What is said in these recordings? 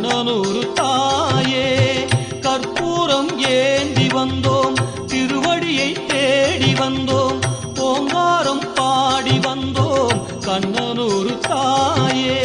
கண்ணனூரு தாயே கற்பூரம் ஏந்தி வந்தோம், திருவடியை தேடி வந்தோம், ஓங்காரம் பாடி வந்தோம் கண்ணனூரு தாயே.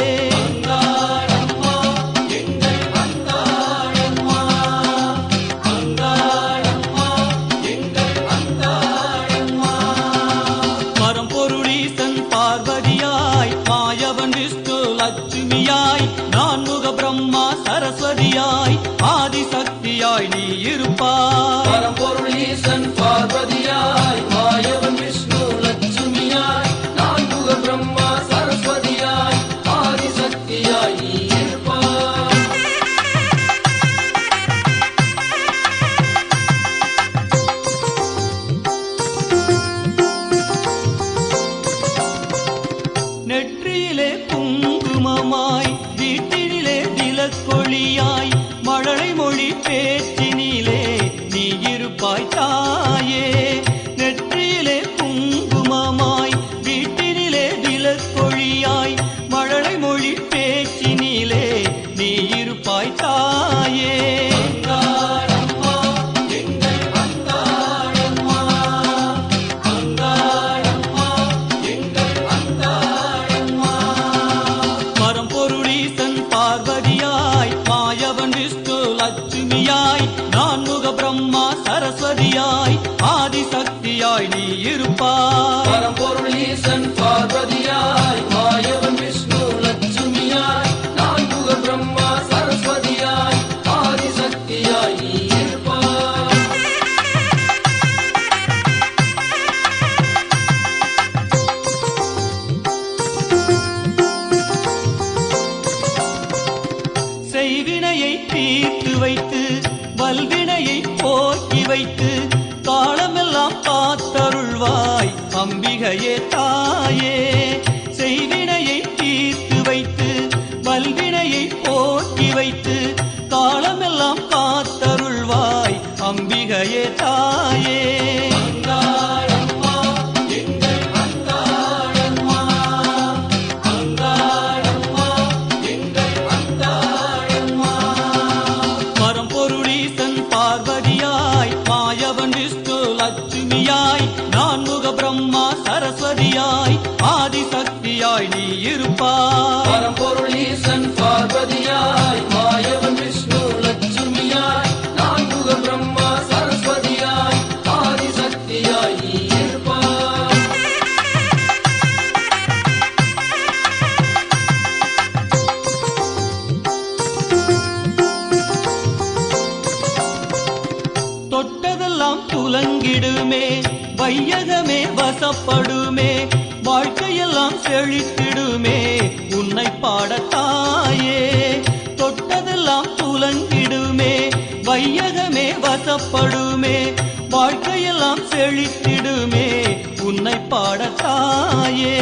பரம்பொருளீசன் பார்வதியாய் மாயவன் விஷ்ணு லட்சுமியாய் நான்முக பிரம்மா சரஸ்வதியாய் ஆதிசக்தியாய் நீ இருப்பாய். பரம்பொருளீசன் பார்வதியாய் மாயவன் விஷ்ணு லட்சுமியாய் நான்முக பிரம்மா சரஸ்வதியாய் ஆதிசக்தியாய் நீ இருப்பாய். நெற்றியிலே குங்குமமாய் வீட்டினிலே விளக்கொளியாய் மழலை மொழி பேச்சினிலே நீ இருப்பாய் தாயே. நெற்றியிலே குங்குமமாய் வீட்டினிலே விளக்கொளியாய் மழலை மொழி பேச்சினிலே நீ இருப்பாய் தாயே. பரம்பொருளீசன் பார்வதியாய் மாயவன் விஷ்ணு லட்சுமியாய் நான்முக பிரம்மா சரஸ்வதியாய் ஆதிசக்தியாய் நீ இருப்பாய். பரம்பொருளீசன் பார்வதியாய் மாயவன் விஷ்ணு லட்சுமியாய் நான்முக பிரம்மா சரஸ்வதியாய் ஆதிசக்தியாய் நீ இருப்பாய். செய்வினையை தீர்த்து வைத்து வல்வினையை போக்கி வைத்து காலமெல்லாம் காத்தருள்வாய் அம்பிகையே தாயே. செய்வினையை தீர்த்து வைத்து வல்வினையை போக்கி வைத்து காலமெல்லாம் காத்தருள்வாய் அம்பிகையே தாயே. பரம்பொருளீசன் பார்வதியாய் மாயவன் விஷ்ணு லட்சுமியாய் நான்முக பிரம்மா சரஸ்வதியாய் ஆதிசக்தியாய் நீ இருப்பாய். பரம்பொருளீசன் பார்வதியாய் மாயவன் விஷ்ணு லட்சுமியாய் நான்முக பிரம்மா சரஸ்வதியாய் ஆதிசக்தியாய் நீ இருப்பாய். தொட்டதெல்லாம் துலங்கிடுமே, வையகமே வசப்படுமே, வாழ்க்கையெல்லாம் செழித்திடுமே உன்னை பாடத்தாயே. தொட்டதெல்லாம் துலங்கிடுமே, வையகமே வசப்படுமே, வாழ்க்கையெல்லாம் செழித்திடுமே உன்னை பாடத்தாயே.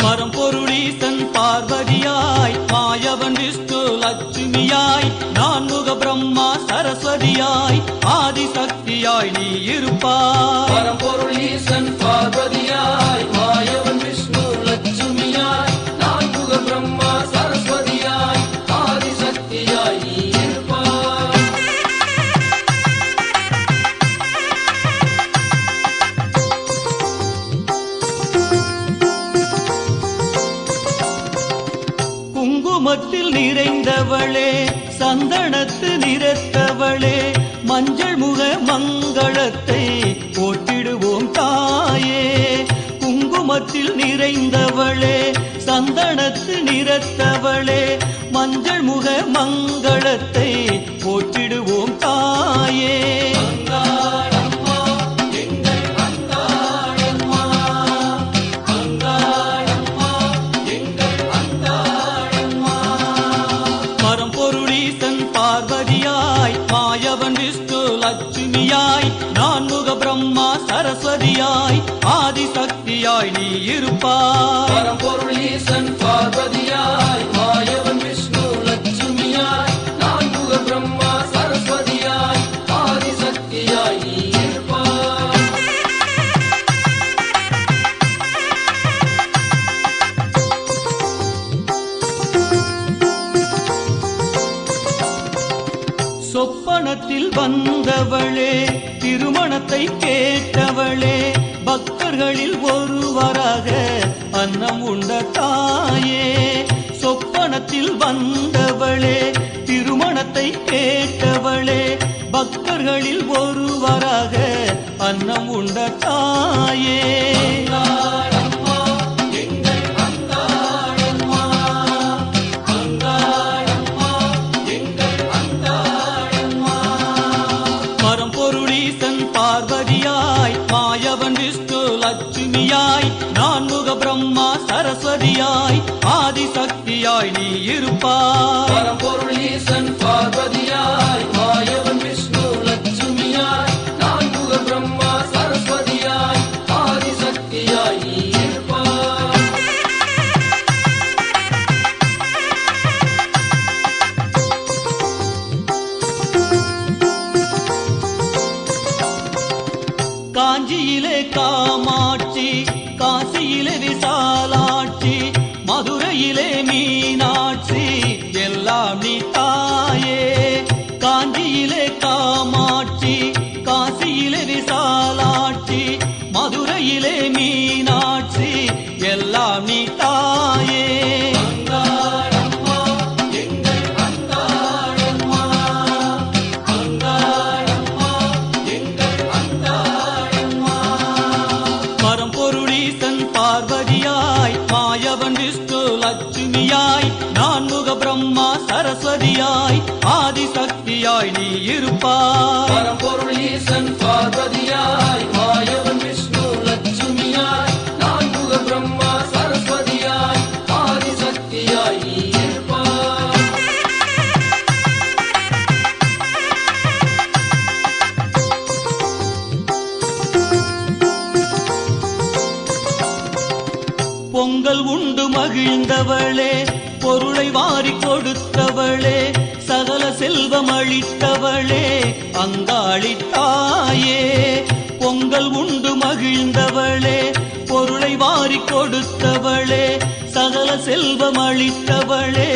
பரம்பொருளீசன் பார்வதியாய் மாயவன் விஷ்ணு லட்சுமியாய் நான்முக பிரம்மா சரஸ்வதியாய் ஆதிசக்தியாய் நீ இருப்பாய். பரம்பொருளீசன் பார்வதியாய் மாயவன் விஷ்ணு லட்சுமியாய் நான்முக பிரம்மா சரஸ்வதியாய் ஆதிசக்தியாய் நீ இருப்பாய். குங்குமத்தில் நிறைந்தவளே சந்தனத்து நிறத்தவளே மஞ்சள் முக மங்களத்தை போற்றிடுவோம் தாயே. குங்குமத்தில் நிறைந்தவளே சந்தனத்து நிறத்தவளே மஞ்சள் முக மங்களத்தை போற்றிடுவோம் தாயே. பரம்பொருளீசன் பார்வதியாய் மாயவன் விஷ்ணு லட்சுமியாய் நான்முக பிரம்மா சரஸ்வதியாய் ஆதிசக்தியாய் நீ இருப்பாய். பரம்பொருளீசன் பார்வதியாய் மாயவன் விஷ்ணு லட்சுமியாய் நான்முக பிரம்மா சரஸ்வதியாய் ஆதிசக்தியாய் நீ திருமணத்தை கேட்டவளே பக்தர்களில் ஒருவராக அன்னம் உண்ட தாயே சொப்பனத்தில் வந்தவளே திருமணத்தை கேட்டவளே பக்தர்களில் ஒருவராக அன்னம் உண்ட தாயே பரம்பொருளீசன் பார்வதியாய் மாயவன் விஷ்ணு லட்சுமியாய் நான்முக பிரம்மா சரஸ்வதியாய் ஆதிசக்தியாய் நீ இருப்பாய் பரம்பொருளீசன் பார்வதியாய் மாயவன் விஷ்ணு லட்சுமியாய் நான்முக பிரம்மா சரஸ்வதியாய் ஆதிசக்தியாய் நீ இருப்பாய். காஞ்சியிலே காமாட்சி காசியிலே விசாலாட்சி மதுரையிலே மீனாட்சி எல்லாம் நீ தாயே காஞ்சியிலே காமாட்சி காசியிலே விசாலாட்சி மதுரையிலே மீனாட்சி எல்லாம் நீ தாயே பரம்பொருளீசன் பார்வதியாய் மாயவன் விஷ்ணு லட்சுமியாய் நான்முக பிரம்மா சரஸ்வதியாய் ஆதிசக்தியாய் நீ இருப்பாய் பரம்பொருளீசன் பார்வதியாய் மாயவன் விஷ்ணு லட்சுமியாய் நான்முக பிரம்மா சரஸ்வதியாய் ஆதிசக்தியாய் நீ இருப்பாய். பொங்கல் உண்டு மகிழ்ந்தவளே பொருளை வாரி கொடுத்தவளே சகல செல்வம் அளித்தவளே அங்காளி தாயே பொங்கல் உண்டு மகிழ்ந்தவளே பொருளை வாரி கொடுத்தவளே சகல செல்வம் அளித்தவளே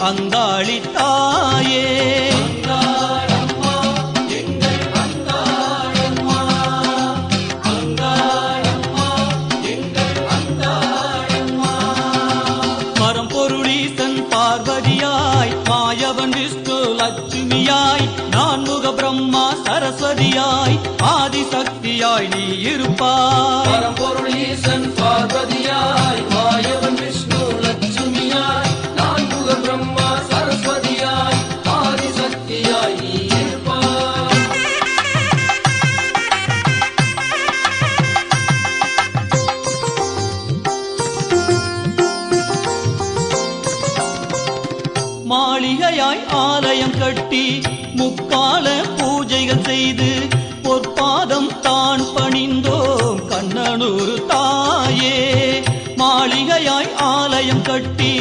அங்காளி தாயே பரம்பொருளீசன் பார்வதியாய் மாயவன் விஷ்ணு லட்சுமியாய் நான்முக பிரம்மா சரஸ்வதியாய் ஆதிசக்தியாய் நீ இருப்பாய் பரம்பொருளீசன் பார்வதியாய் மாயவன் விஷ்ணு லட்சுமியாய் நான்முக பிரம்மா சரஸ்வதியாய் ஆதிசக்தியாய் நீ இருப்பாய். மாளிகையாய் ஆலயம் கட்டி முக்கால பூஜைகள் செய்து பொற்பாதம் தான் பணிந்தோம் கண்ணனூர் தாயே மாளிகையாய் ஆலயம் கட்டி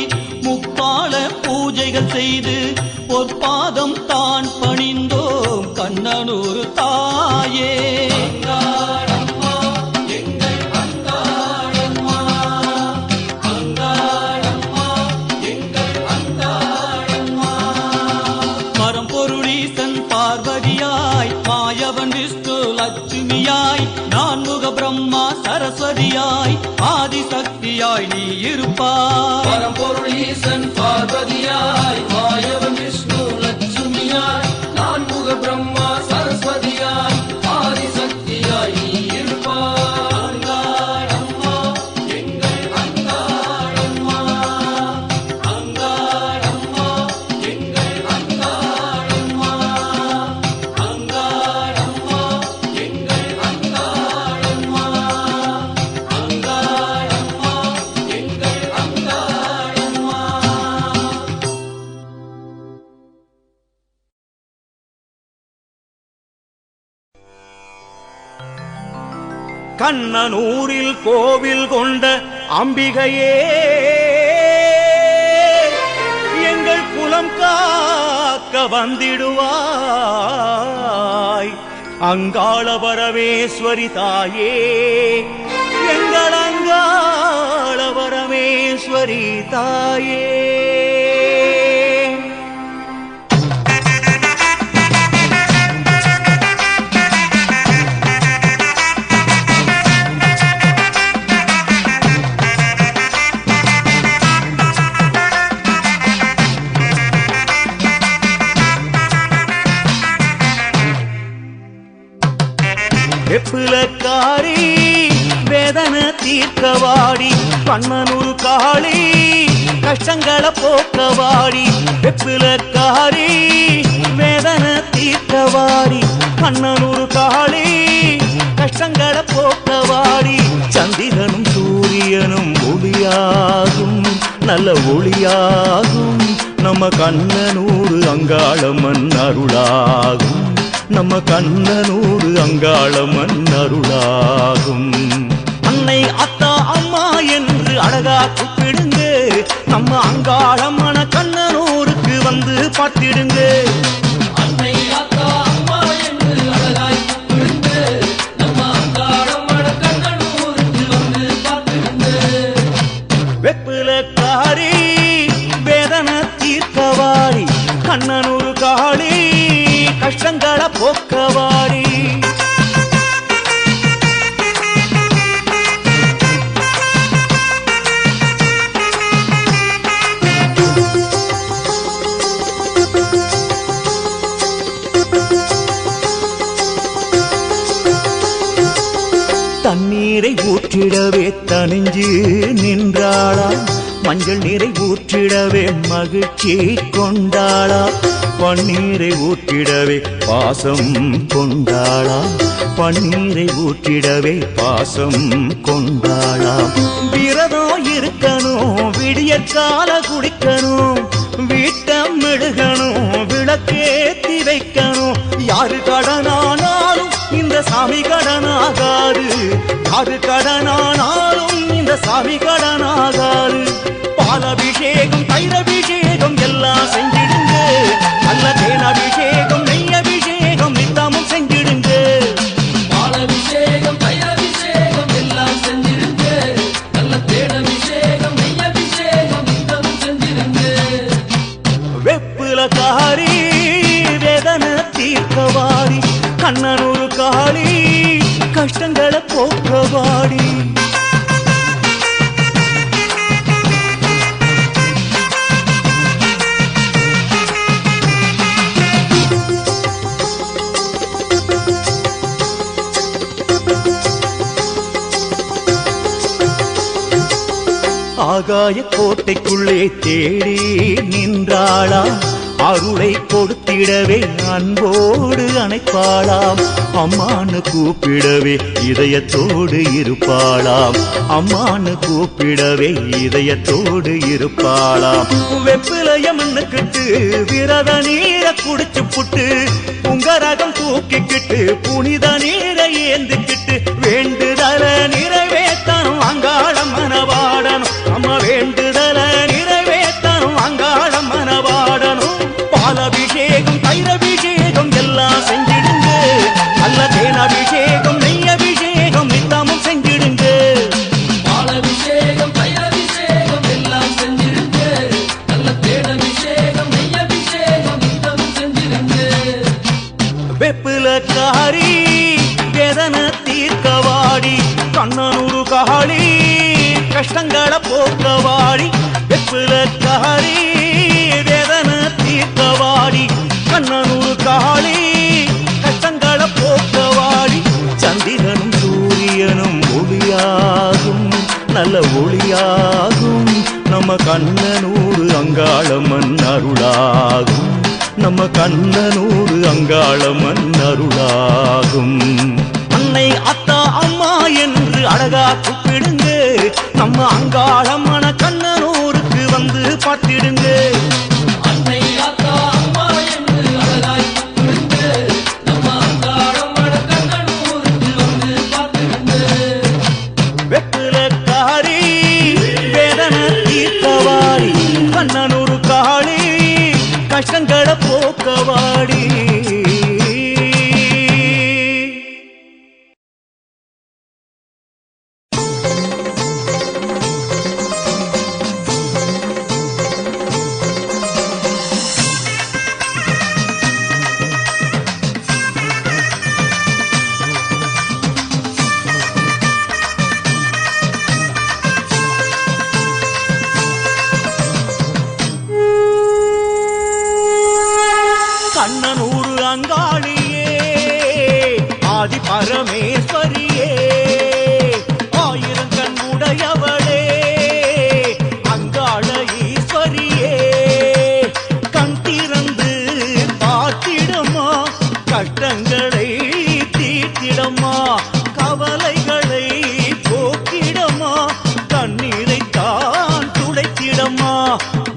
முக்கால பூஜைகள் செய்து பொற்பாதம் தான் பணிந்தோம் கண்ணனூர் தாயே பரம்பொருளீசன் பார்வதியாய் மாயவன் விஷ்ணு லட்சுமியாய் நான்முக பிரம்மா சரஸ்வதியாய் ஆதிசக்தியாய் நீ இருப்பாய் பரம்பொருளீசன் பார்வதியாய் மாயவன் விஷ்ணு லட்சுமியாய் நான்முக பிரம்மா சரஸ்வதியாய் ஆதிசக்தியாய் நீ இருப்பாய். கண்ணனூரில் கோவில் கொண்ட அம்பிகையே எங்கள் குலம் காக்க வந்திடுவாய் அங்காள பரமேஸ்வரி தாயே எங்கள் அங்காள பரமேஸ்வரி தாயே வெப்பிலக்காரி வேதனை தீர்க்கவாடி கண்ணனூர் காளி கஷ்டங்களை போக்கவாடி வெப்பிலக்காரி வேதனை தீர்க்கவாடி கண்ணனூர் காளி கஷ்டங்களை போக்கவாடி சந்திரனும் சூரியனும் ஒளியாகும் நல்ல ஒளியாகும் நம்ம கண்ணனூர் அங்காளம்மன் அருளாகும் நம்ம கண்ணனூர் அங்காளம்மன் அருளாகும் அன்னை அத்தா அம்மா என்று அழகா கூப்பிடுங்க நம்ம அங்காளம்மன கண்ணனூருக்கு வந்து பார்த்திடுங்க அன்னை அக்கா அம்மா என்று அழகாய் கூப்பிடுங்க நம்ம அங்காளம்மன கண்ணனூருக்கு வந்து பார்த்திடுங்க வெப்பிலக்காரி வேதனை தீர்க்கவாடி கண்ணனூர் காளி கஷ்டங்களை போக்கவாடி தண்ணீரை ஊற்றிடவே தனிஞ்சு நின்றாளா மஞ்சள் நீரை ஊற்றிடவே மகிழ்ச்சி கொண்டாளா பன்னீரை ஊற்றிடவே பாசம் கொண்டாளா பன்னீரை ஊற்றிடவே பாசம் கொண்டாளா விரதம் இருக்கணும் விடியற்கால குடிக்கணும் வீட்டம் மெழுகணும் விளக்கேத்தி வைக்கணும் யாரு கடனானாலும் இந்த சாமி கடனாகாது யாரு கடனானாலும் இந்த சாமி கடனாகாது பாலபிஷேகம் தயிரபிஷேகம் எல்லாம் செஞ்சிடுங்க நல்ல தேனபிஷேகம் நெய்யபிஷேகம் நித்தமும் செஞ்சிடுங்க பாலபிஷேகம் தயிரபிஷேகம் எல்லாம் செஞ்சிடுங்க நல்ல தேனபிஷேகம் நெய்யபிஷேகம் நித்தமும் செஞ்சிடுங்க வெப்பிலக்காரி வேதனை தீர்க்கவாடி கண்ணனூர் காளி கஷ்டங்களை போக்கவாடி ஆகாய கோட்டைக்குள்ளே தேடி நின்றாளா அருளை கொடுத்திடவே அன்போடு அணைப்பாளாம் அம்மானு கூப்பிடவே இதயத்தோடு இருப்பாளாம் அம்மானு கூப்பிடவே இதயத்தோடு இருப்பாளாம் வெப்பிலையம்னுக்கிட்டு விரத நீரை குடிச்சு புட்டு உங்கரகம் தூக்கிக்கிட்டு புனித நீரை ஏந்திக்கிட்டு வேண்டுதல நிறைவேற்றணும் அங்காளம் மனவாடணும் நம்ம வேண்டுதல நிறைவேற்றணும் அங்காளம் மனவாடணும் பாலபிஷேகம் தயிரபிஷேகம் எல்லாம் செஞ்சிடுங்க நல்ல தேனபிஷேகம் நெய்யபிஷேகம் நித்தமும் செஞ்சிடுங்க பாலபிஷேகம் தயிரபிஷேகம் எல்லாம் செஞ்சிடுங்க நல்ல தேனபிஷேகம் நெய்யபிஷேகம் நித்தமும் செஞ்சிடுங்க வெப்பிலக்காரி வேதனை தீர்க்கவாடி கண்ணனூர் காளி கஷ்டங்களை போக்கவாடி வெப்பிலக்காரி வேதனை தீர்க்கவாடி கண்ணனூர் காளி கஷ்டங்களை போக்கவாடி சந்திரனும் சூரியனும் ஒளியாகும் நல்ல ஒளியாகும் நம்ம கண்ணனூர் அங்காளம்மன் அருளாகும் நம்ம கண்ணனூர் அங்காளம்மன் அருளாகும் அன்னை அத்தா அம்மா என்று அழகா கூப்பிடுங்க நம்ம அங்காளம்மன கண்ணனூருக்கு வந்து பார்த்திடுங்க அன்னை அக்கா அம்மா என்று அழகாய் கூப்பிடுங்க நம்ம அங்காளம்மன கண்ணனூருக்கு வந்து பார்த்திடுங்க வெப்பிலக்காரி வேதனை தீர்க்கவாடி கண்ணனூர் காளி கஷ்டங்களை போக்கவாடி பரமேஸ்வரியே ஆயிரம் கண் உடையவளே அங்காள ஈஸ்வரியே கண் திறந்து பார்த்திடமா கஷ்டங்களை தீர்த்திடமா கவலைகளை போக்கிடமா கண்ணீரை தான் துடைத்திடமா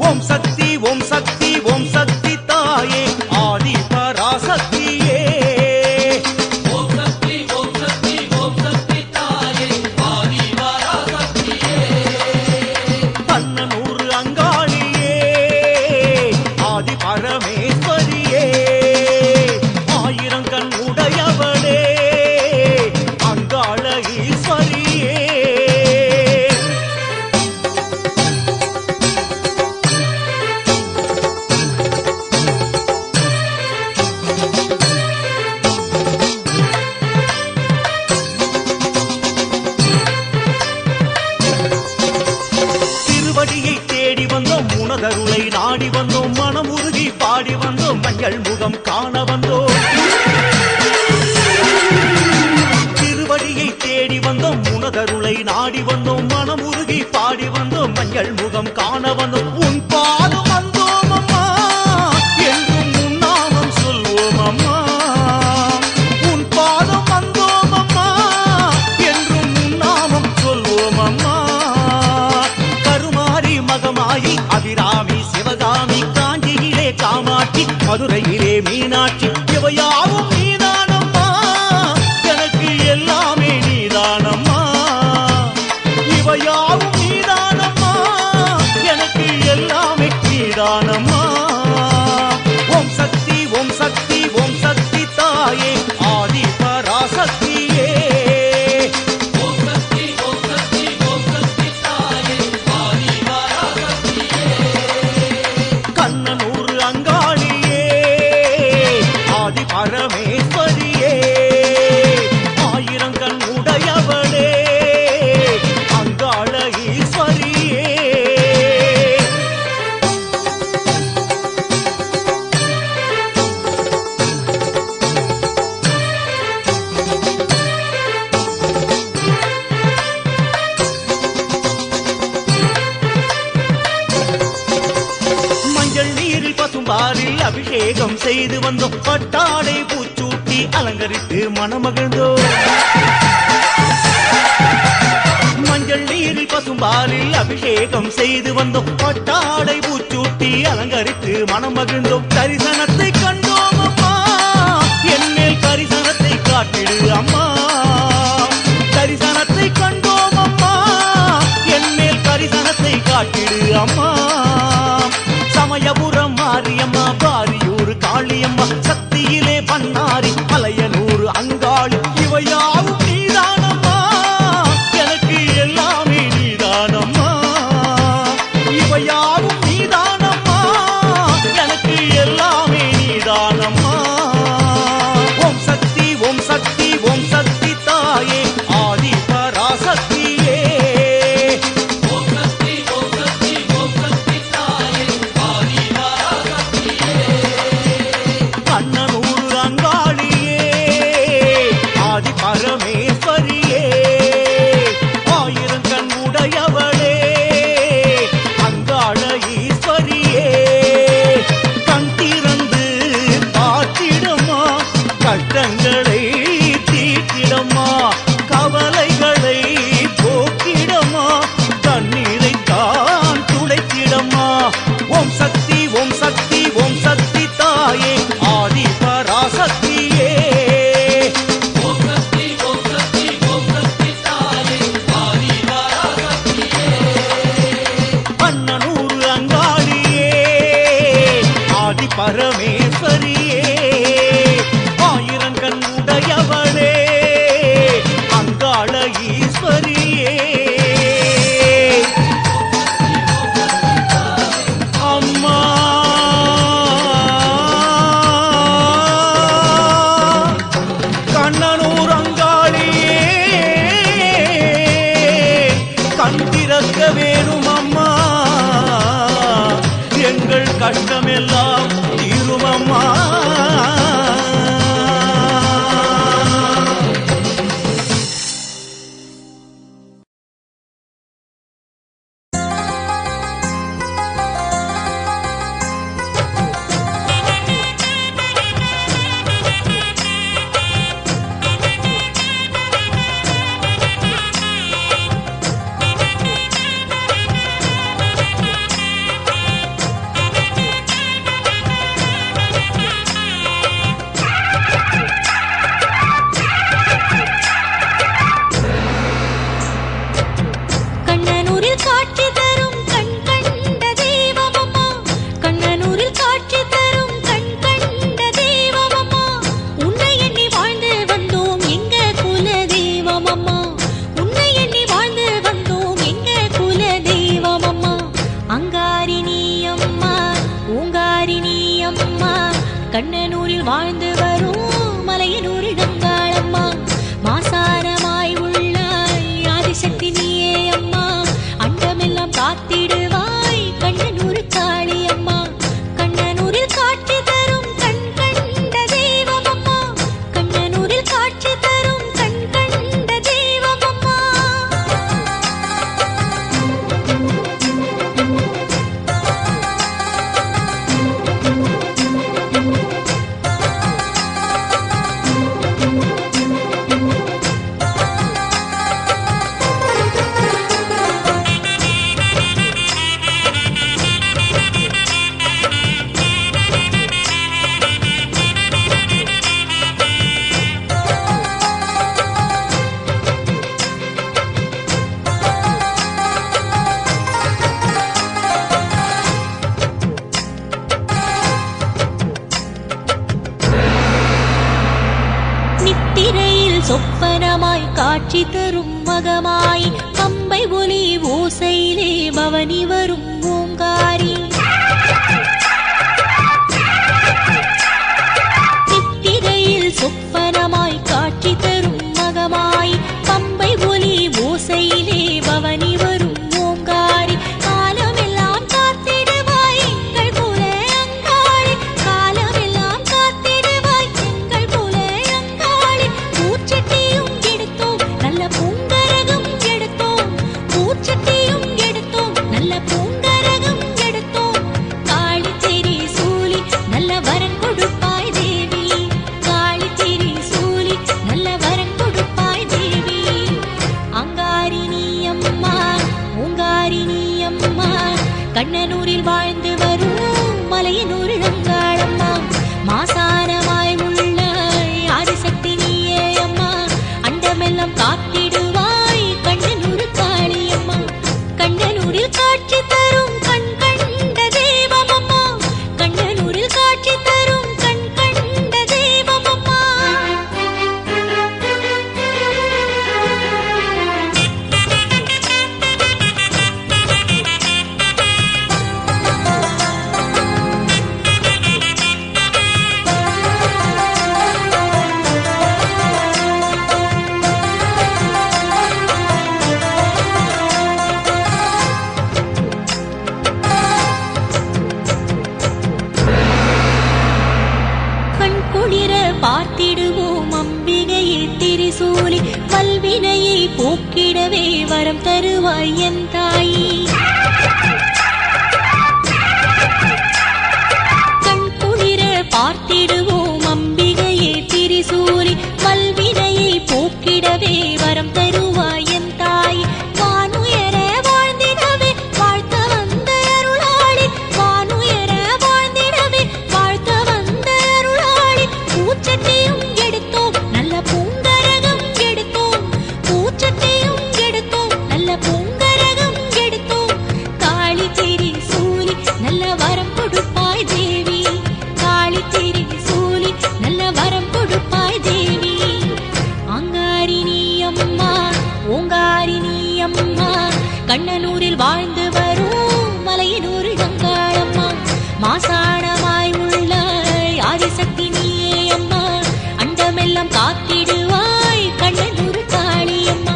ஓம் சக்தி ஓம் சக்தி ஓம் சக்தி தாயே ஆதி பராசக்தியே ஓம் சக்தி ஓம் சக்தி ஓம் சக்தி தாயே ஆதி பராசக்தியே பன்னூறு அங்காளியே ஆதி பரமேஸ்வரியே ஆயிரம் கண் உடையவளே அங்காள ஈஸ்வரியே திருவடியை தேடி வந்தோம் உனதருளை நாடி வந்தோம் மனமுருகி பாடி வந்தோம் மஞ்சள் முகம் காண வந்தோம் திருவடியை தேடி வந்தோம் உனதருளை நாடி வந்தோம் மனமுருகி பாடி வந்தோம் மஞ்சள் முகம் காண வந்தோம் உன் பாதம் வந்தோம் அம்மா என்றும் உன் நாமம் சொல்வோம் அம்மா உன் பாதம் வந்தோம் அம்மா என்றும் உன் நாமம் சொல்வோம் அம்மா கருமாரி மகமாயி அபிராமி சிவகாமி காஞ்சியிலே காமாட்சி மதுரையிலே மீனாட்சி இவையாவும் நீதானம்மா எனக்கு எல்லாமே நீதானம்மா இவையாவும் நீதானம்மா எனக்கு எல்லாமே நீதானம்மா ஓம் சக்தி ஓம் சக்தி ஓம் சக்தி தாயே ஆதி பராசக்தியே ஓம் சக்தி ஓம் சக்தி ஓம் சக்தி தாயே ஆதி பராசக்தியே கண்ணனூர் அங்காளியே ஆதி பரமேஸ்வரியே ஆயிரம் கண் உடையவளே அங்காள ஈஸ்வரியே மஞ்சள் நீரில் பசும்பாலில் அபிஷேகம் செய்து வந்தோம் பட்டாடை பூச்சூட்டி அலங்கரித்து மனமகிழ்ந்தோம் மஞ்சள் நீரில் பசும்பாலில் அபிஷேகம் செய்து வந்தோம் பட்டாடை பூச்சூட்டி அலங்கரித்து மனமகிழ்ந்தோம் தரிசனத்தை கண்டோம் அம்மா என்மேல் கரிசனத்தை காட்டிடு அம்மா தரிசனத்தை கண்டோம் அம்மா என்மேல் கரிசனத்தை காட்டிடு அம்மா சமயபுரம் மாரியம்மா பாரியூர் காளியம்மா சக்தியிலே பண்ணாரி மலையனூர் அங்காளி இவையாவும் நீதானம்மா எனக்கு எல்லாமே நீதானம்மா இவையாவும் நீதானம்மா எனக்கு எல்லாமே நீதானம்மா ஓம் சக்தி ஓம் சக்தி ஓம் சக்தி தாயே ஆதி பராசக்தியே ஓம் சக்தி ஓம் சக்தி ஓம் சக்தி தாயே ஆதி பராசக்தியே கண்ணனூர் அங்காளியே ஆதி பரமேஸ்வரியே ஆயிரம் கண் உடையவளே அங்காள ஈஸ்வரியே கண் திறந்து பார்த்திடமா கஷ்டங்களை தீர்த்திடமா கவலைகளை போக்கிடமா கண்ணீரை தான் துடைத்திடமா ஓம் சக்தி ஓம் சக்தி ஓம் சக்தி தாயே ஆதி பராசக்தியே ஓம் சக்தி ஓம் சக்தி ஓம் சக்தி தாயே ஆதி பராசக்தியே அண்ணனூர் அங்காளியே ஆதி பரமேஸ்வரியே ஆயிரம் கண் உடையவளே அங்காள ஈஸ்வரியே அம்மா கண்ணனூர் அங்காளியே கண் திறக்க வேணும் அம்மா எங்கள் கஷ்டமெல்லாம் தீரும் அம்மா சொப்பனமாய் காட்சி தரும் மகமாய் பம்பை ஒலி ஓசையிலே பவனி வரும் ஓங்காரி சித்திரையில் சொப்பனமாய் காட்சி தரும் மகமாய் பம்பை ஒலி ஓசையிலே பவனி வரும் ஓங்காரி காலமெல்லாம் காத்திடுவாய் எங்கள் குல அங்காளி காலமெல்லாம் காத்திடுவாய் எங்கள் குல அங்காளி பூச்சட்டியும் எடுத்தோம் நல்ல பூங்கரகம் எடுத்தோம் பூச்சட்டியும் எடுத்தோம் நல்ல பூங்கரகம் எடுத்தோம் காளி திரி சூலி நல்ல வரன் கொடுப்பாய் தேவி காளி திரி சூலி நல்ல வரன் கொடுப்பாய் தேவி அங்காரினி அம்மா ஓங்காரினி அம்மா கண்ணனூரில் வாழ்ந்து வரும் மலையனூர் அங்காளம்மா மாசானமாய் உள்ள ஆதிசக்தி நீயே அம்மா அண்டமெல்லாம் காத்திடுவாய் கண்ணனூர் காளியம்மா கண்ணனூரில் காட்சி தரும் கண் கண்ட தெய்வம் அம்மா கண்ணனூரில் காட்சி தரும் கண் கண்ட தெய்வம் அம்மா கண் குளிர பார்த்திடுவோம் அம்பிகையே திரிசூலி வல்வினையை போக்கிடவே வரம் தருவாய் என் தாயி கண் குளிர பார்த்திடுவோம் அம்பிகையே திரிசூலி வல்வினையை போக்கிடவே வரம் தருவாய் என் தாயி வானுயர வாழ்ந்திடவே வாழ்த்த வந்த அருளாளி வானுயர வாழ்ந்திடவே வாழ்த்த வந்த அருளாளி பூச்சட்டியும் எடுத்தோம் நல்ல பூங்கரகம் எடுத்தோம் பூச்சட்டியும் எடுத்தோம் நல்ல பூங்கரகம் எடுத்தோம் காளி திரி சூலி நல்ல வரம் கொடுப்பாய் தேவி காளி திரி சூலி நல்ல வரம் கொடுப்பாய் தேவி அங்காரினி அம்மா ஓங்காரினி அம்மா கண்ணனூரில் வாழ்ந்து வரும் மலையனூர் அங்காளம்மா மாசாணமாய் உள்ள ஆதிசக்தி நீயே அம்மா அண்டமெல்லாம் காத்திடுவாய் கண்ணனூர் காளியம்மா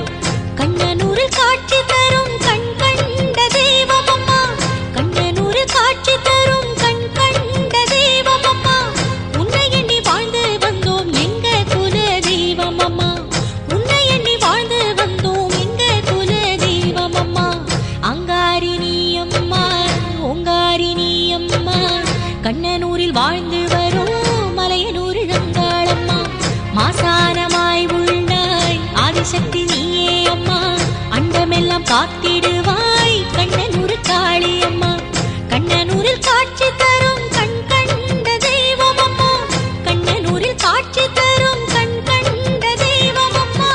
கண்ணனூரில் காட்சி தரும் கண் கண்ட தெய்வம் அம்மா கண்ணனூரில் காட்சி தரும் கண் கண்ட தெய்வம் அம்மா உன்னை எண்ணி வாழ்ந்து வந்தோம் எங்க குல தெய்வம் அம்மா உன்னை எண்ணி வாழ்ந்து வந்தோம் எங்க குல தெய்வம் அம்மா அங்காரினி அம்மா ஓங்காரினி அம்மா கண்ணனூரில் வாழ்ந்து வரும் மலையனூர் அங்காளம்மா மாசானமாய் உள்ளாய் ஆதிசக்தி நீயே அம்மா அண்டமெல்லாம் காத்திடுவாய் கண்ணனூர் காளியம்மா கண்ணனூரில் காட்சி தரும் கண் கண்ட தெய்வம் அம்மா கண்ணனூரில் காட்சி தரும் கண் கண்ட தெய்வம் அம்மா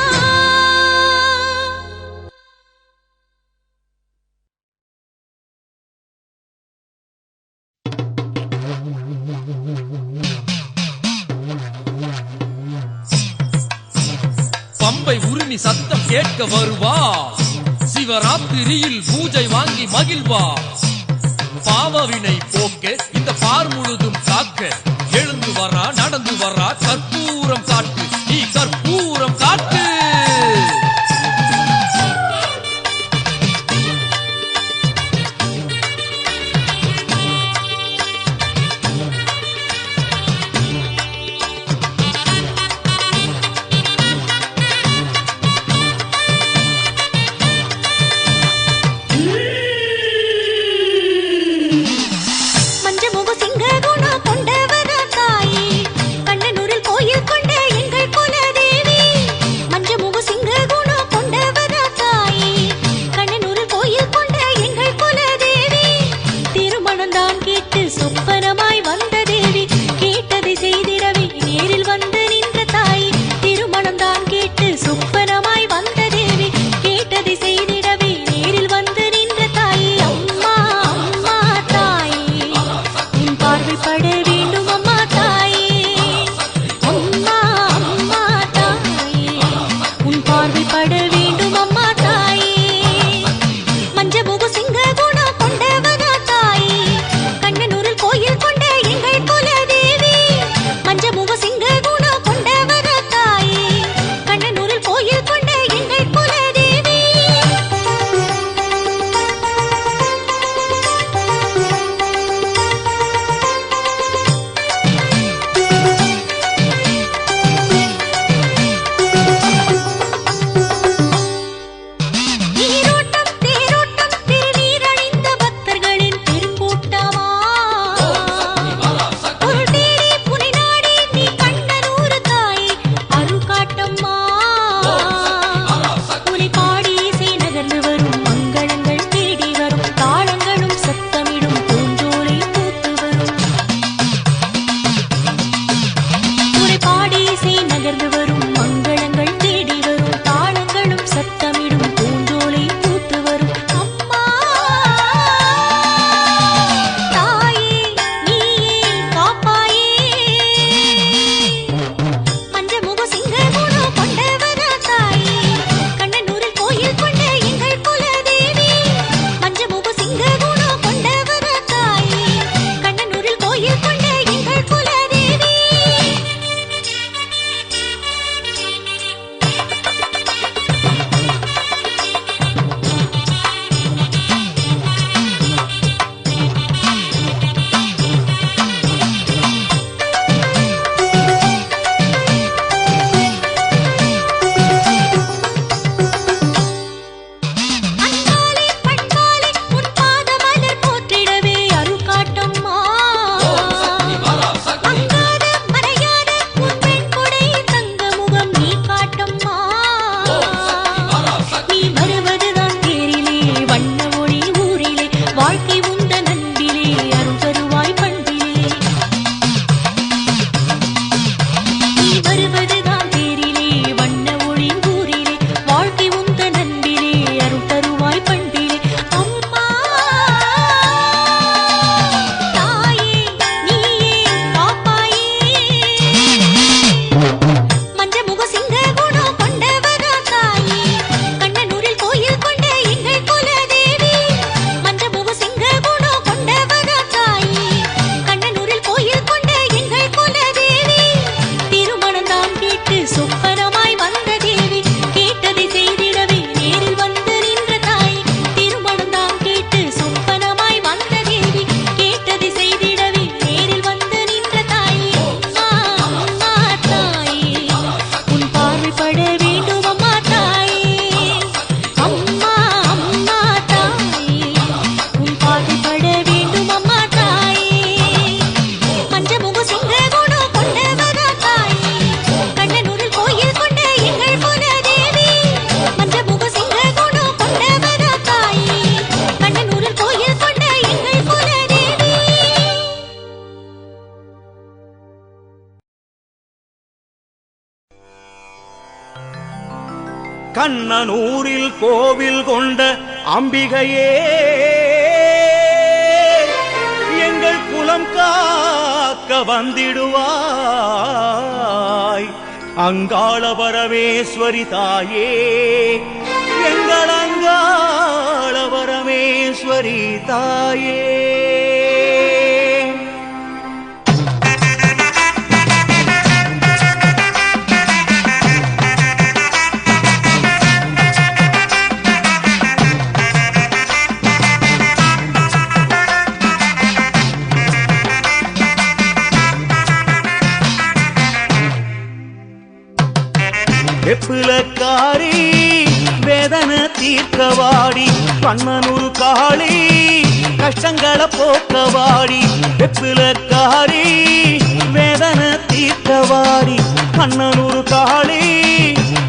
பம்பை உருமி சத்தம் கேட்க வருவா சிவராத்திரியில் பூஜை வாங்கி மகிழ்வா பாவவினை போக்க இந்த பார் முழுதும் காக்க எழுந்து வரா நடந்து வரா கற்பூரம் காட்டு நீ கற்பூரம் காட்டு மஞ்சமுக சிங்க குணம் கொண்டவதா தாயே கண்ணனூரில் கோயில் கொண்ட எங்கள் குலதேவி கண்ணனூரில் கோவில் கொண்ட அம்பிகையே எங்கள் குலம் காக்க வந்திடுவாய். அங்காள பரமேஸ்வரி தாயே எங்கள் அங்காள பரமேஸ்வரி தாயே. வெப்பிலக்காரி வேதனை தீர்க்கவாடி கண்ணனூர் காளி கஷ்டங்களை போக்கவாடி. வெப்பிலக்காரி வேதனை தீர்க்கவாடி கண்ணனூர் காளி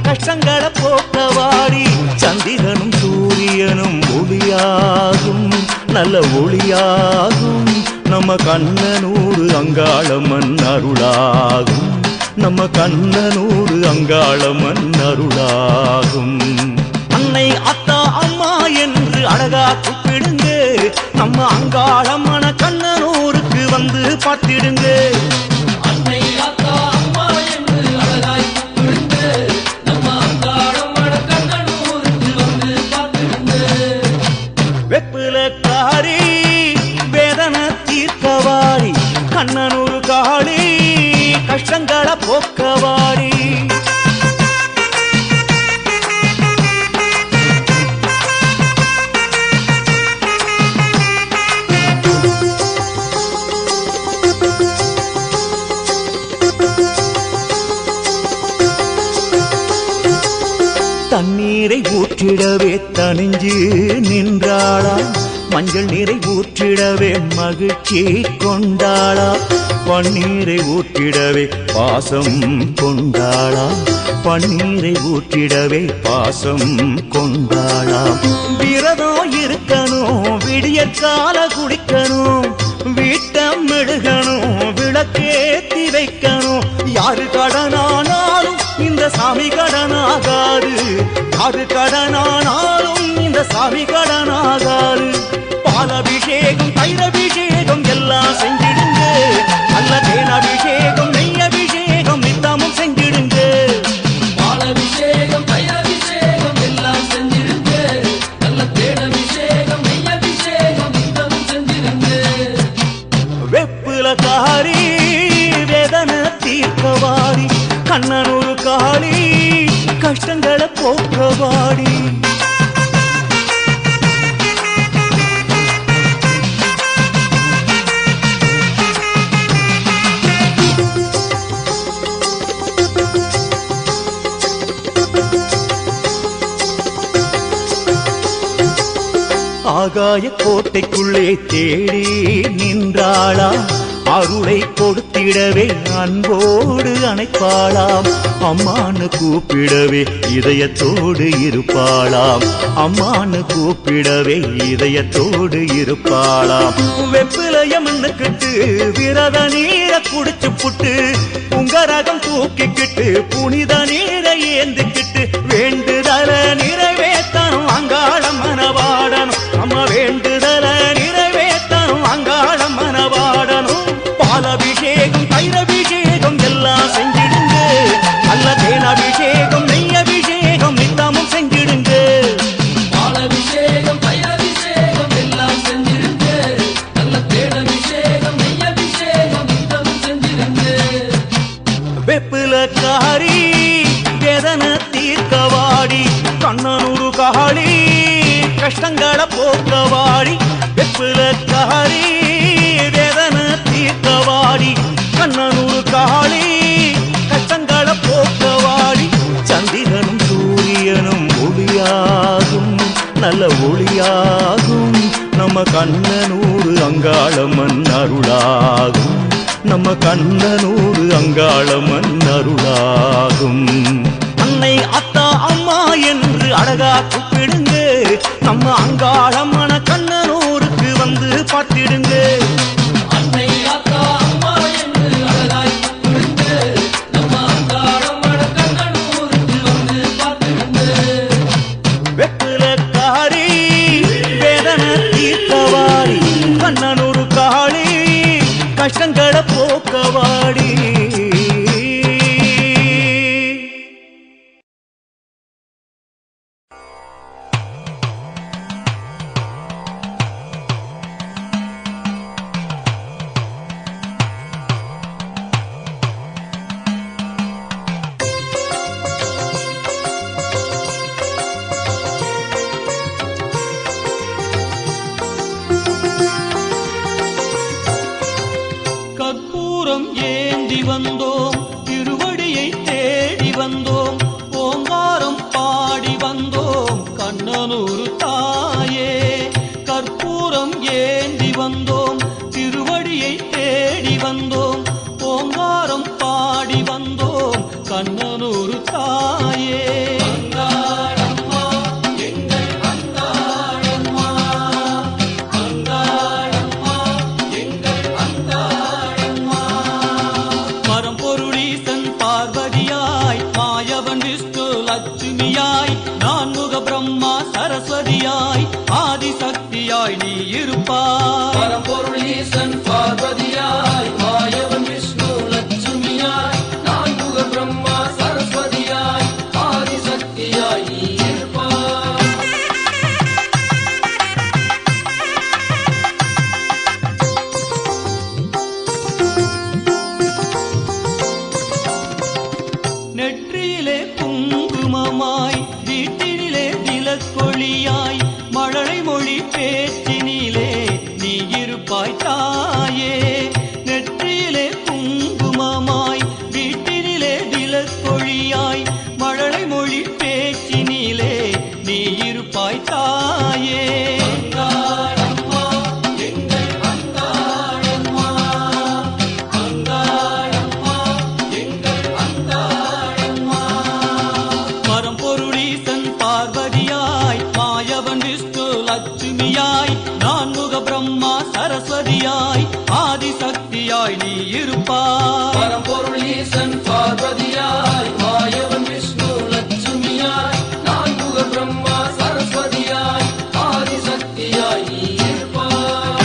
கஷ்டங்களை போக்கவாடி. சந்திரனும் சூரியனும் ஒளியாகும் நல்ல ஒளியாகும் நம்ம கண்ணனூர் அங்காளம்மன் அருளாகும். நம்ம கண்ணனூர் அங்காளம்மன் அருளாகும். அன்னை அத்தா அம்மா என்று அழகா கூப்பிடுங்க. நம்ம அங்காளம்மன கண்ணனூருக்கு வந்து பார்த்திடுங்க. அன்னை அக்கா அம்மா என்று அழகாய் கூப்பிடுங்க. நம்ம அங்காளம்மன கண்ணனூருக்கு வந்து பார்த்திடுங்க. வெப்பிலக்காரி வேதனை தீர்க்கவாடி கண்ணனூர் காளி கஷ்டங்களை போக்கவாடி. தண்ணீரை ஊற்றிடவே தனிஞ்சு நின்றாளா. மஞ்சள் நீரை ஊற்றிடவே மகிழ்ச்சி கொண்டாளா. பன்னீரை ஊற்றிடவே பாசம் கொண்டாளா. பன்னீரை ஊற்றிடவே பாசம் கொண்டாளா. விரதம் இருக்கணும் விடியற்கால குடிக்கணும் வீட்டம் மெழுகணும் விளக்கேத்தி வைக்கணும். யாரு கடனானாலும் இந்த சாமி கடனாகாது. யாரு கடனானாலும் இந்த சாமி கடனாகாது. பாலபிஷேகம் தயிரபிஷேகம் எல்லாம் செஞ்சிடுங்க. நல்ல தேனபிஷேகம் நெய்யபிஷேகம் நித்தமும் செஞ்சிடுங்க. பாலபிஷேகம் தயிரபிஷேகம் எல்லாம் செஞ்சிடுங்க. நல்ல தேனபிஷேகம் நெய்யபிஷேகம் நித்தமும் செஞ்சிடுங்க. வெப்பிலக்காரி வேதனை தீர்க்கவாடி கண்ணனூர் காளி கஷ்டங்களை போக்கவாடி. ஆகாய கோட்டைக்குள்ளே தேடி நின்றாளா. அருளை கொடுத்திடவே அன்போடு அணைப்பாளாம். அம்மானு கூப்பிடவே இதயத்தோடு இருப்பாளாம். அம்மானு கூப்பிடவே இதயத்தோடு இருப்பாளாம். வெப்பிலையம்னுக்கிட்டு விரத நீரை குடிச்சு புட்டு உங்கரகம் தூக்கிக்கிட்டு புனித நீரை ஏந்திக்கிட்டு வேண்டுதல நிறைவேற்றணும் அங்காளம் மனவாடணும். நம்ம வேண்டுதல நிறைவேற்றணும் அங்காளம் மனவாடணும். பாலபிஷேகம் தயிரபிஷேகம் எல்லாம் செஞ்சிடுங்க. நல்ல தேனபிஷேகம் நெய்யபிஷேகம் நித்தமும் செஞ்சிடுங்க. பாலபிஷேகம் தயிரபிஷேகம் எல்லாம் செஞ்சிடுங்க. நல்ல தேனபிஷேகம் நெய்யபிஷேகம் நித்தமும் செஞ்சிடுங்க. வெப்பிலக்காரி வேதனை தீர்க்கவாடி கண்ணனூர் காளி கஷ்டங்களை போக்கவாடி. வெப்பிலக்காரி வேதனை தீர்க்கவாடி கண்ணனூர் காளி கஷ்டங்களை போக்கவாடி. சந்திரனும் சூரியனும் ஒளியாகும் நல்ல ஒளியாகும் நம்ம கண்ணனூர் அங்காளம்மன் அருளாகும். நம்ம கண்ணனூர் அங்காளம்மன் அருளாகும். அன்னை அத்தா அம்மா என்று அழகா கூப்பிடுங்க. நம்ம அங்காளம்மன கண்ணனூருக்கு வந்து பார்த்திடுங்க. அன்னை அக்கா அம்மா என்று அழகாய் கூப்பிடுங்க. நம்ம அங்காளம்மன கண்ணனூருக்கு வந்து பார்த்திடுங்க. லட்சுமியாய் நான்முக பிரம்மா சரஸ்வதியாய் ஆதிசக்தியாய் நீ இருப்பாய். பரம்பொருள் ஈசன் பார்வதியாய் மாயவன் விஷ்ணு லட்சுமியாய் நான்முக பிரம்மா சரஸ்வதியாய் ஆதிசக்தியாய் நீ இருப்பாய். நெற்றியிலே குங்குமமாய் வீட்டினிலே விளக்கொளியாய் மழலை மொழி பேச்சினிலே நீ இருப்பாய் தாயே. நெற்றியிலே குங்குமமாய் வீட்டினிலே விளக்கொளியாய் மழலை மொழி பேச்சினிலே நீ இருப்பாய் தாயே. அங்காளம்மா, எங்கள் அங்காளம்மா, அங்காளம்மா, எங்கள் அங்காளம்மா. பரம்பொருளீசன் பார்வதியாய் மாயவன் விஷ்ணு லட்சுமியாய் நான்முக பிரம்மா சரஸ்வதியாய் ஆதிசக்தியாய் நீ இருப்பாய். பரம்பொருள் ஈசன் பார்வதியாய் மாயவன் விஷ்ணு லட்சுமியாய் நான்முக பிரம்மா சரஸ்வதியாய் ஆதிசக்தியாய் நீ இருப்பாய்.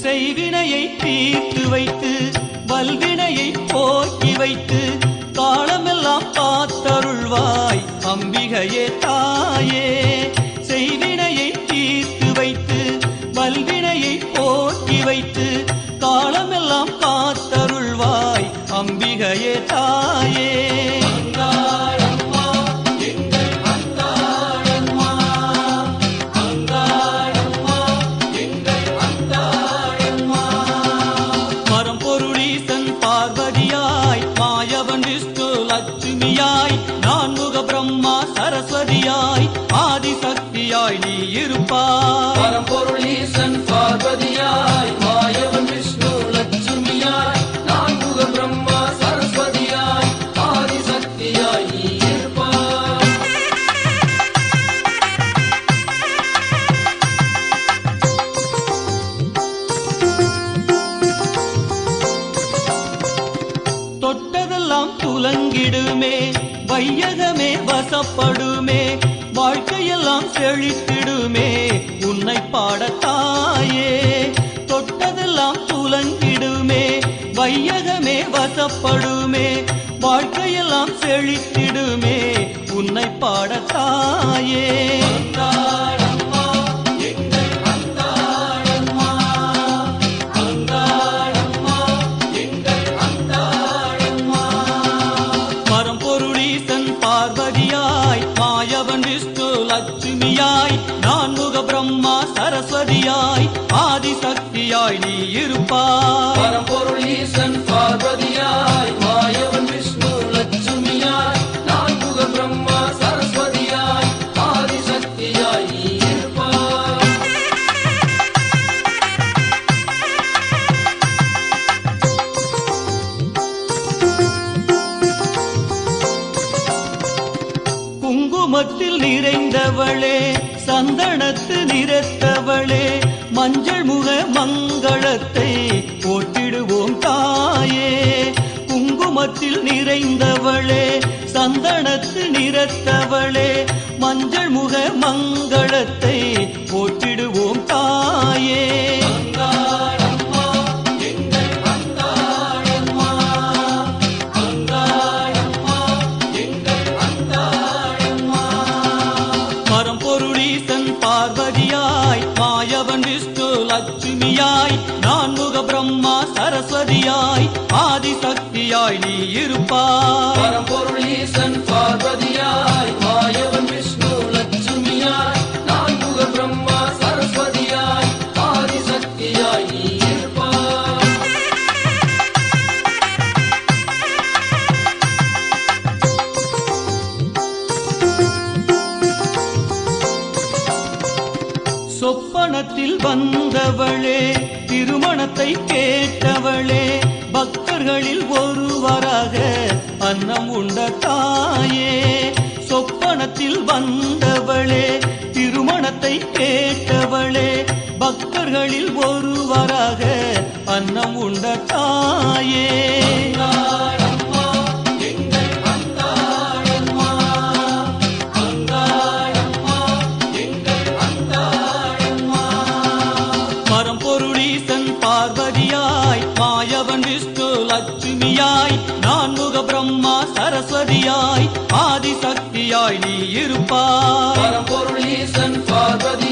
செய்வினையை தீர்த்து வைத்து வல்வினையை போக்கி வைத்து காலமெல்லாம் காத்தருள்வாய் அம்பிகையே தாயே. செய்வினையை தீர்த்து வைத்து வல்வினையை போக்கி வைத்து காலமெல்லாம் காத்தருள்வாய் அம்பிகையே தாயே. அங்காளம்மா, எங்கள் அங்காளம்மா, அங்காளம்மா, எங்கள் அங்காளம்மா. பரம்பொருளீசன் பார்வதியாய் மாயவன் விஷ்ணு லட்சுமியாய் நான்முக பிரம்மா சரஸ்வதியாய் ஆதிசக்தியாய் நீ இருப்பாய். பரம்பொருள் ஈசன் பார்வதியாய் மாயவன் விஷ்ணு லட்சுமியாய் நான்முக பிரம்மா சரஸ்வதியாய் ஆதிசக்தியாய் நீ இருப்பாய். தொட்டதெல்லாம் துலங்கிடுமே வையகமே வசப்படுமே வாழ்க்கையெல்லாம் செழித்திடுமே உன்னை பாடத்தாயே. தொட்டதெல்லாம் துலங்கிடுமே வையகமே வசப்படுமே வாழ்க்கையெல்லாம் செழித்திடுமே உன்னை பாடத்தாயே. அங்காளம்மா, எங்கள் அங்காளம்மா, அங்காளம்மா, எங்கள் அங்காளம்மா. பரம்பொருளீசன் பார்வதியாய் மாயவன் விஷ்ணு லட்சுமியாய் நான்முக பிரம்மா சரஸ்வதியாய் ஆதிசக்தியாய் நீ இருப்பாய். பரம்பொருள் ஈசன் பார்வதியாய் மாயவன் விஷ்ணு லட்சுமியாய் நான்முக பிரம்மா சரஸ்வதியாய் ஆதிசக்தியாய் நீ இருப்பாய். குங்குமத்தில் நிறைந்தவளே சந்தனத்து நிறத்தவளே மஞ்சள் முக மங்களத்தை போற்றிடுவோம் தாயே. குங்குமத்தில் நிறைந்தவளே சந்தனத்து நிறத்தவளே மஞ்சள் முக மங்களத்தை போற்றிடுவோம் தாயே. அங்காளம்மா, எங்கள் அங்காளம்மா, அங்காளம்மா, எங்கள் அங்காளம்மா. பரம்பொருளீசன் பார்வதியாய் மாயவன் விஷ்ணு லட்சுமியாய் நான்முக பிரம்மா சரஸ்வதியாய் ஆதிசக்தியாய் நீ இருப்பாய். பரம்பொருள் ஈசன் பார்வதியாய் மாயவன் விஷ்ணு லட்சுமியாய் நான்முக பிரம்மா சரஸ்வதியாய் ஆதிசக்தியாய் நீ இருப்பாய். சொப்பனத்தில் வந்தவளே திருமணத்தை கேட்டவளே பக்தர்களில் ஒருவராக அன்னம் உண்ட தாயே. சொப்பனத்தில் வந்தவளே திருமணத்தை கேட்டவளே பக்தர்களில் ஒருவராக அன்னம் உண்ட தாயே பரம்பொருளீசன் பார்வதியாய் மாயவன் விஷ்ணு லட்சுமியாய் நான்முக பிரம்மா சரஸ்வதியாய் ஆதிசக்தியாய் நீ இருப்பாய் பரம்பொருளீசன் பார்வதி